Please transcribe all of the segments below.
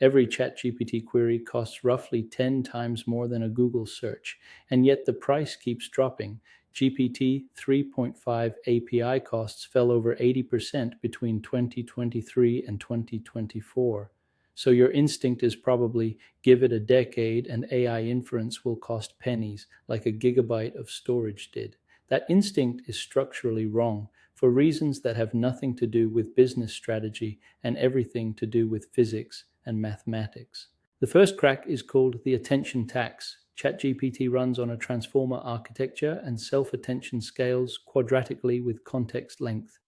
Every ChatGPT query costs roughly 10 times more than a Google search, and yet the price keeps dropping. GPT 3.5 API costs fell over 80% between 2023 and 2024. So your instinct is probably give it a decade and AI inference will cost pennies, like a gigabyte of storage did. That instinct is structurally wrong for reasons that have nothing to do with business strategy and everything to do with physics and mathematics. The first crack is called the attention tax. ChatGPT runs on a transformer architecture and self-attention scales quadratically with context length.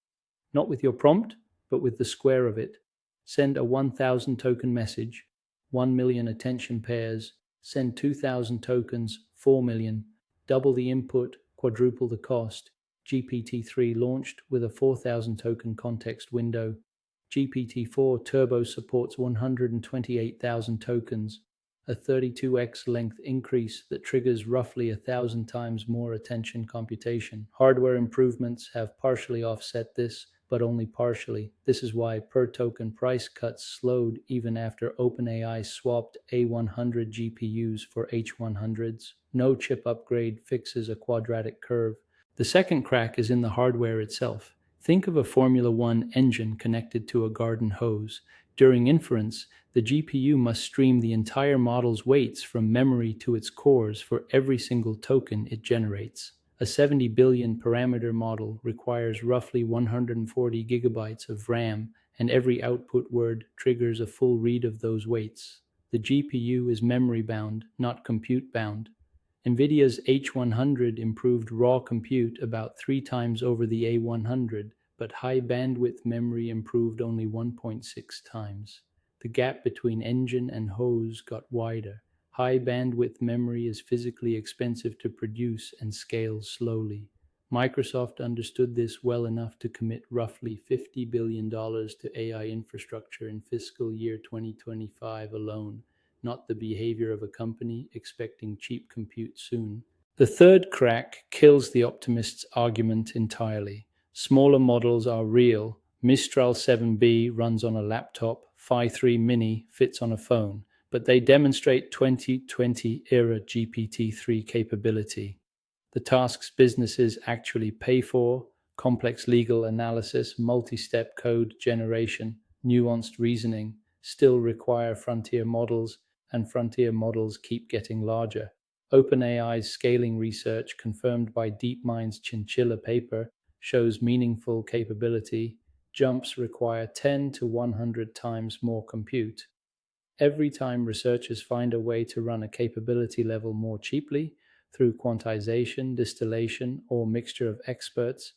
Not with your prompt, but with the square of it. Send a 1,000 token message, 1 million attention pairs. Send 2,000 tokens, 4 million. Double the input, quadruple the cost. GPT-3 launched with a 4,000 token context window. GPT-4 Turbo supports 128,000 tokens, a 32x length increase that triggers roughly 1,000 times more attention computation. Hardware improvements have partially offset this, but only partially. This is why per-token price cuts slowed even after OpenAI swapped A100 GPUs for H100s. No chip upgrade fixes a quadratic curve. The second crack is in the hardware itself. Think of a Formula One engine connected to a garden hose. During inference, the GPU must stream the entire model's weights from memory to its cores for every single token it generates. A 70 billion parameter model requires roughly 140 gigabytes of RAM, and every output word triggers a full read of those weights. The GPU is memory bound, not compute bound. NVIDIA's H100 improved raw compute about 3 times over the A100, but high bandwidth memory improved only 1.6 times. The gap between engine and hose got wider. High bandwidth memory is physically expensive to produce and scales slowly. Microsoft understood this well enough to commit roughly $50 billion to AI infrastructure in fiscal year 2025 alone, not the behavior of a company expecting cheap compute soon. The third crack kills the optimist's argument entirely. Smaller models are real. Mistral 7B runs on a laptop, Phi 3 Mini fits on a phone, but they demonstrate 2020-era GPT-3 capability. The tasks businesses actually pay for, complex legal analysis, multi-step code generation, nuanced reasoning, still require frontier models, and frontier models keep getting larger. OpenAI's scaling research, confirmed by DeepMind's Chinchilla paper, shows meaningful capability. Jumps require 10 to 100 times more compute. Every time researchers find a way to run a capability level more cheaply, through quantization, distillation, or mixture of experts,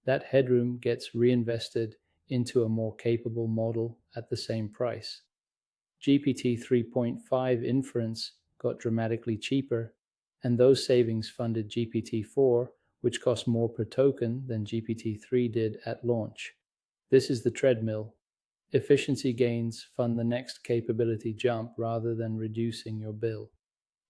that headroom gets reinvested into a more capable model at the same price. GPT 3.5 inference got dramatically cheaper, and those savings funded GPT-4, which cost more per token than GPT-3 did at launch. This is the treadmill. Efficiency gains fund the next capability jump rather than reducing your bill.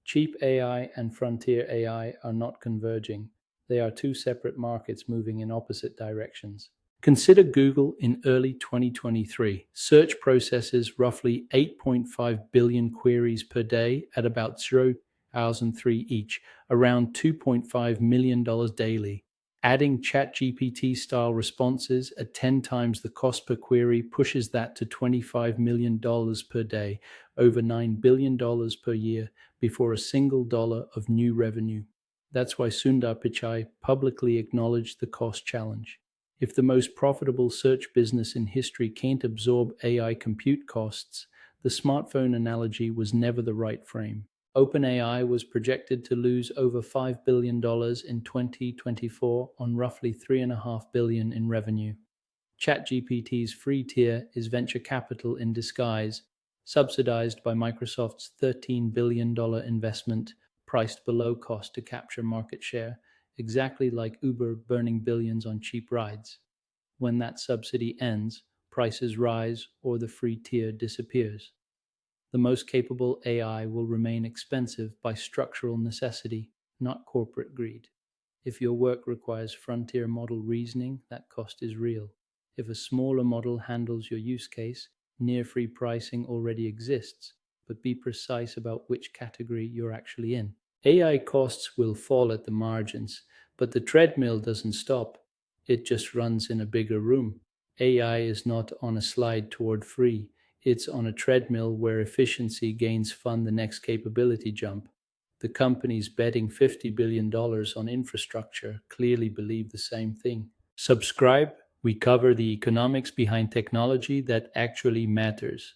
Cheap AI and frontier AI are not converging. They are two separate markets moving in opposite directions. Consider Google in early 2023. Search processes roughly 8.5 billion queries per day at about 0.003 each, around $2.5 million daily. Adding ChatGPT-style responses at 10 times the cost per query pushes that to $25 million per day, over $9 billion per year, before a single dollar of new revenue. That's why Sundar Pichai publicly acknowledged the cost challenge. If the most profitable search business in history can't absorb AI compute costs, the smartphone analogy was never the right frame. OpenAI was projected to lose over $5 billion in 2024 on roughly $3.5 billion in revenue. ChatGPT's free tier is venture capital in disguise, subsidized by Microsoft's $13 billion investment, priced below cost to capture market share, exactly like Uber burning billions on cheap rides. When that subsidy ends, prices rise or the free tier disappears. The most capable AI will remain expensive by structural necessity, not corporate greed. If your work requires frontier model reasoning, that cost is real. If a smaller model handles your use case, Near free pricing already exists, but be precise about which category you're actually in. AI costs will fall at the margins, but the treadmill doesn't stop. It just runs in a bigger room. AI is not on a slide toward free, it's on a treadmill where efficiency gains fund the next capability jump. The companies betting $50 billion on infrastructure clearly believe the same thing. Subscribe. We cover the economics behind technology that actually matters.